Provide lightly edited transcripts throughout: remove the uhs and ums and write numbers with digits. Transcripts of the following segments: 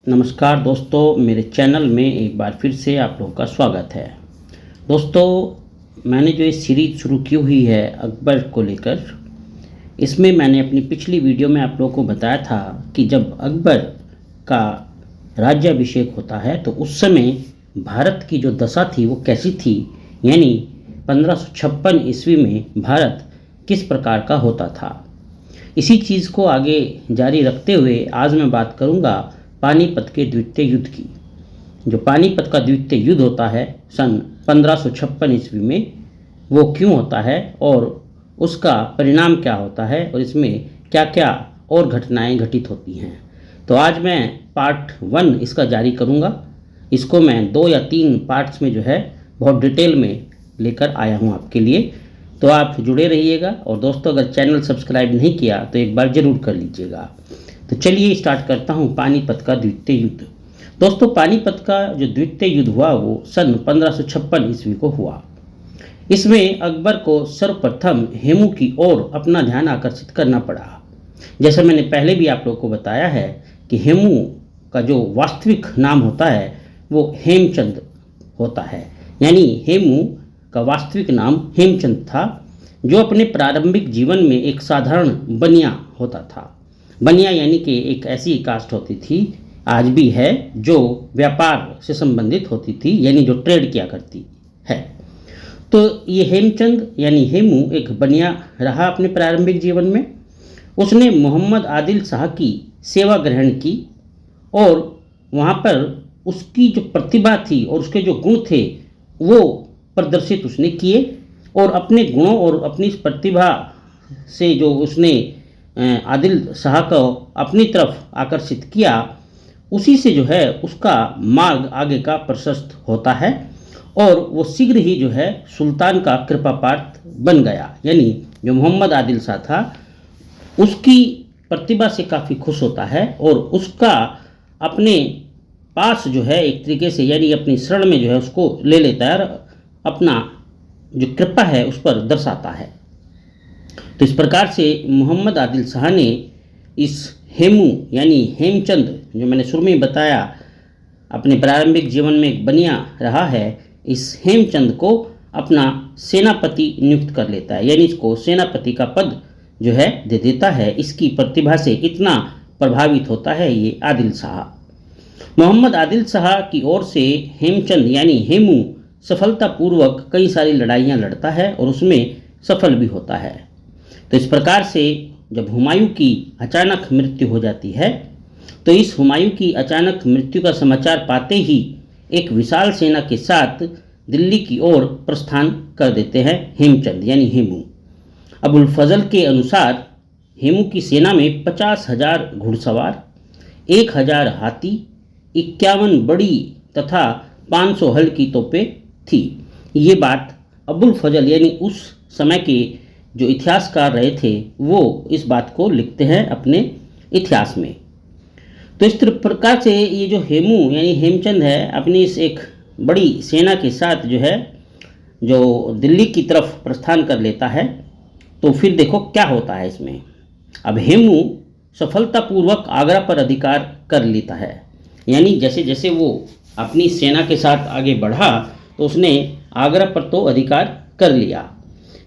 नमस्कार दोस्तों, मेरे चैनल में एक बार फिर से आप लोगों का स्वागत है। दोस्तों, मैंने जो ये सीरीज़ शुरू की हुई है अकबर को लेकर, इसमें मैंने अपनी पिछली वीडियो में आप लोगों को बताया था कि जब अकबर का राज्याभिषेक होता है तो उस समय भारत की जो दशा थी वो कैसी थी, यानी 1556 ईस्वी में भारत किस प्रकार का होता था। इसी चीज़ को आगे जारी रखते हुए आज मैं बात करूँगा पानीपत के द्वितीय युद्ध की। जो पानीपत का द्वितीय युद्ध होता है सन 1556 ईस्वी में, वो क्यों होता है और उसका परिणाम क्या होता है और इसमें क्या क्या और घटनाएं घटित होती हैं। तो आज मैं पार्ट 1 इसका जारी करूंगा। इसको मैं 2 या 3 पार्ट्स में जो है बहुत डिटेल में लेकर आया हूं आपके लिए। तो आप जुड़े रहिएगा और दोस्तों, अगर चैनल सब्सक्राइब नहीं किया तो एक बार ज़रूर कर लीजिएगा। तो चलिए स्टार्ट करता हूं पानीपत का द्वितीय युद्ध। दोस्तों, पानीपत का जो द्वितीय युद्ध हुआ वो सन 1556 ईस्वी को हुआ। इसमें अकबर को सर्वप्रथम हेमू की ओर अपना ध्यान आकर्षित करना पड़ा। जैसे मैंने पहले भी आप लोगों को बताया है कि हेमू का जो वास्तविक नाम होता है वो हेमचंद होता है, यानी हेमू का वास्तविक नाम हेमचंद था, जो अपने प्रारंभिक जीवन में एक साधारण बनिया होता था। बनिया यानी कि एक ऐसी कास्ट होती थी, आज भी है, जो व्यापार से संबंधित होती थी, यानी जो ट्रेड किया करती है। तो ये हेमचंद यानी हेमू एक बनिया रहा अपने प्रारंभिक जीवन में। उसने मोहम्मद आदिल शाह की सेवा ग्रहण की और वहाँ पर उसकी जो प्रतिभा थी और उसके जो गुण थे वो प्रदर्शित उसने किए, और अपने गुणों और अपनी प्रतिभा से जो उसने आदिल शाह को अपनी तरफ आकर्षित किया, उसी से जो है उसका मार्ग आगे का प्रशस्त होता है और वो शीघ्र ही जो है सुल्तान का कृपापात्र बन गया। यानी जो मोहम्मद आदिल शाह था उसकी प्रतिभा से काफ़ी खुश होता है और उसका अपने पास जो है एक तरीके से, यानी अपनी शरण में जो है उसको ले लेता है और अपना जो कृपा है उस पर दर्शाता है। तो इस प्रकार से मोहम्मद आदिल शाह ने इस हेमू यानी हेमचंद, जो मैंने शुरू में बताया अपने प्रारंभिक जीवन में एक बनिया रहा है, इस हेमचंद को अपना सेनापति नियुक्त कर लेता है, यानी इसको सेनापति का पद जो है दे देता है। इसकी प्रतिभा से इतना प्रभावित होता है ये आदिल शाह। मोहम्मद आदिल शाह की ओर से हेमचंद यानी हेमू सफलतापूर्वक कई सारी लड़ाइयाँ लड़ता है और उसमें सफल भी होता है। तो इस प्रकार से जब हुमायूं की अचानक मृत्यु हो जाती है, तो इस हुमायूं की अचानक मृत्यु का समाचार पाते ही एक विशाल सेना के साथ दिल्ली की ओर प्रस्थान कर देते हैं हेमचंद यानी हेमू। अबुल फजल के अनुसार हेमू की सेना में 50,000 घुड़सवार, 1,000 हाथी, 51 बड़ी तथा 500 हल्की तोपें थी। ये बात अबुल फजल यानी उस समय के जो इतिहासकार रहे थे वो इस बात को लिखते हैं अपने इतिहास में। तो इस प्रकार से ये जो हेमू यानी हेमचंद है अपनी इस एक बड़ी सेना के साथ जो है जो दिल्ली की तरफ प्रस्थान कर लेता है। तो फिर देखो क्या होता है इसमें। अब हेमू सफलतापूर्वक आगरा पर अधिकार कर लेता है, यानी जैसे जैसे वो अपनी सेना के साथ आगे बढ़ा तो उसने आगरा पर तो अधिकार कर लिया।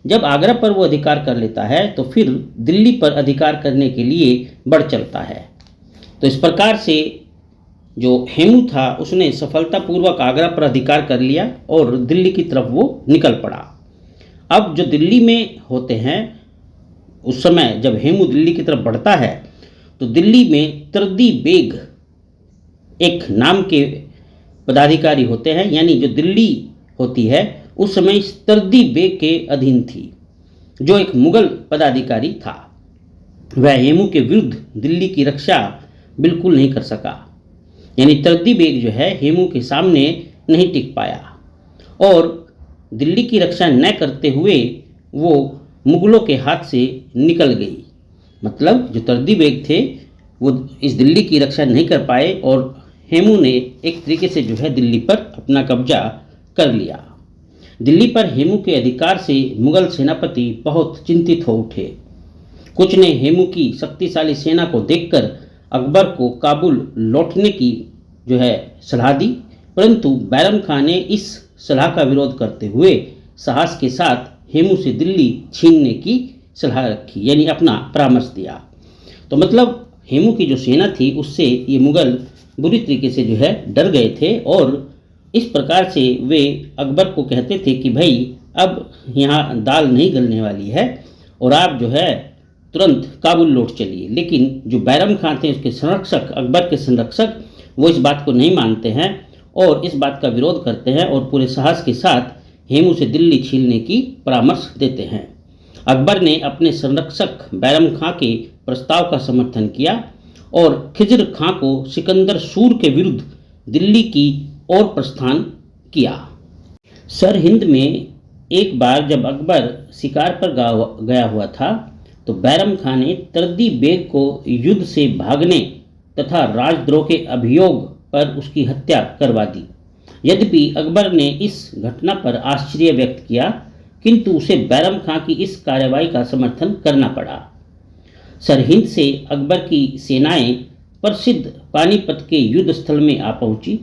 जब आगरा पर वो अधिकार कर लेता है तो फिर दिल्ली पर अधिकार करने के लिए बढ़ चलता है। तो इस प्रकार से जो हेमू था उसने सफलतापूर्वक आगरा पर अधिकार कर लिया और दिल्ली की तरफ वो निकल पड़ा। अब जो दिल्ली में होते हैं, उस समय जब हेमू दिल्ली की तरफ बढ़ता है तो दिल्ली में तर्दी बेग एक नाम के पदाधिकारी होते हैं, यानी जो दिल्ली होती है उस समय तर्दी बेग के अधीन थी, जो एक मुगल पदाधिकारी था। वह हेमू के विरुद्ध दिल्ली की रक्षा बिल्कुल नहीं कर सका, यानी तर्दी बेग जो है हेमू के सामने नहीं टिक पाया और दिल्ली की रक्षा न करते हुए वो मुगलों के हाथ से निकल गई। मतलब जो तर्दी बेग थे वो इस दिल्ली की रक्षा नहीं कर पाए और हेमू ने एक तरीके से जो है दिल्ली पर अपना कब्जा कर लिया। दिल्ली पर हेमू के अधिकार से मुगल सेनापति बहुत चिंतित हो उठे। कुछ ने हेमू की शक्तिशाली सेना को देखकर अकबर को काबुल लौटने की जो है सलाह दी, परंतु बैरम खान ने इस सलाह का विरोध करते हुए साहस के साथ हेमू से दिल्ली छीनने की सलाह रखी, यानी अपना परामर्श दिया। तो मतलब हेमू की जो सेना थी उससे ये मुगल बुरी तरीके से जो है डर गए थे और इस प्रकार से वे अकबर को कहते थे कि भाई अब यहाँ दाल नहीं गलने वाली है और आप जो है तुरंत काबुल लौट चलिए। लेकिन जो बैरम खान थे उसके संरक्षक, अकबर के संरक्षक, वो इस बात को नहीं मानते हैं और इस बात का विरोध करते हैं और पूरे साहस के साथ हेमू से दिल्ली छीनने की परामर्श देते हैं। अकबर ने अपने संरक्षक बैरम खां के प्रस्ताव का समर्थन किया और खिजर खां को सिकंदर सूर के विरुद्ध दिल्ली की ओर प्रस्थान किया। सरहिंद में एक बार जब अकबर शिकार पर गया हुआ था तो बैरम खान ने तरदी बेग को युद्ध से भागने तथा राजद्रोह के अभियोग पर उसकी हत्या करवा दी। यद्यपि अकबर ने इस घटना पर आश्चर्य व्यक्त किया, किंतु उसे बैरम खां की इस कार्रवाई का समर्थन करना पड़ा। सरहिंद से अकबर की सेनाएं प्रसिद्ध पानीपत के युद्ध स्थल में आ पहुंची।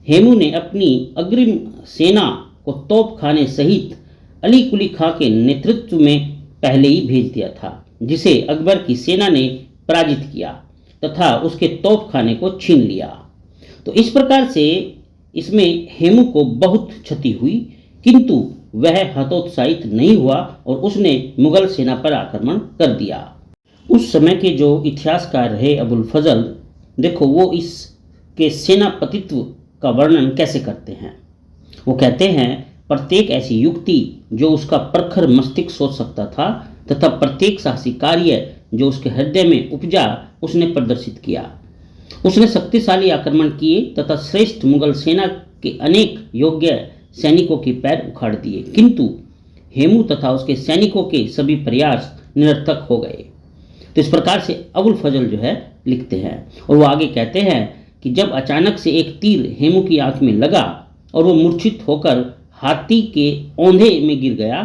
हेमू ने अपनी अग्रिम सेना को तोप खाने सहित अली कुली खां के नेतृत्व में पहले ही भेज दिया था, जिसे अकबर की सेना ने पराजित किया तथा उसके तोप खाने को छीन लिया। तो इस प्रकार से इसमें हेमू को बहुत क्षति हुई, किंतु वह हतोत्साहित नहीं हुआ और उसने मुगल सेना पर आक्रमण कर दिया। उस समय के जो इतिहासकार रहे अबुल फजल, देखो वो इसके सेनापतित्व का वर्णन कैसे करते हैं। वो कहते हैं प्रत्येक ऐसी युक्ति जो उसका प्रखर मस्तिष्क सोच सकता था तथा प्रत्येक साहसी कार्य जो उसके हृदय में उपजा उसने प्रदर्शित किया। उसने शक्तिशाली आक्रमण किए तथा श्रेष्ठ मुगल सेना के अनेक योग्य सैनिकों के पैर उखाड़ दिए, किंतु हेमू तथा उसके सैनिकों के सभी प्रयास निरर्थक हो गए। तो इस प्रकार से अबुल फजल जो है लिखते हैं और वो आगे कहते हैं कि जब अचानक से एक तीर हेमू की आंख में लगा और वो मूर्छित होकर हाथी के औंधे में गिर गया,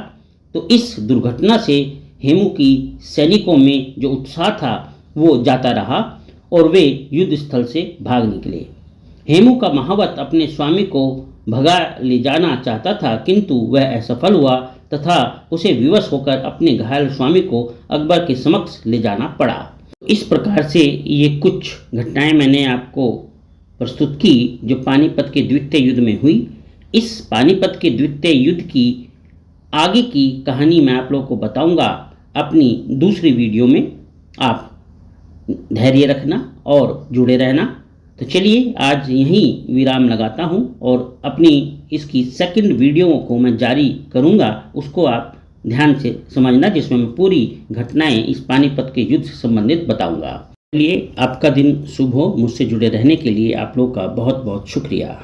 तो इस दुर्घटना से हेमू की सैनिकों में जो उत्साह था वो जाता रहा और वे युद्ध स्थल से भाग निकले। हेमू का महावत अपने स्वामी को भगा ले जाना चाहता था, किंतु वह असफल हुआ तथा उसे विवश होकर अपने घायल स्वामी को अकबर के समक्ष ले जाना पड़ा। इस प्रकार से ये कुछ घटनाएं मैंने आपको प्रस्तुत की जो पानीपत के द्वितीय युद्ध में हुई। इस पानीपत के द्वितीय युद्ध की आगे की कहानी मैं आप लोगों को बताऊंगा अपनी दूसरी वीडियो में। आप धैर्य रखना और जुड़े रहना। तो चलिए आज यहीं विराम लगाता हूं और अपनी इसकी सेकंड वीडियो को मैं जारी करूंगा, उसको आप ध्यान से समझना, जिसमें मैं पूरी घटनाएं इस पानीपत के युद्ध से संबंधित बताऊंगा। चलिए आपका दिन शुभ हो। मुझसे जुड़े रहने के लिए आप लोग का बहुत बहुत शुक्रिया।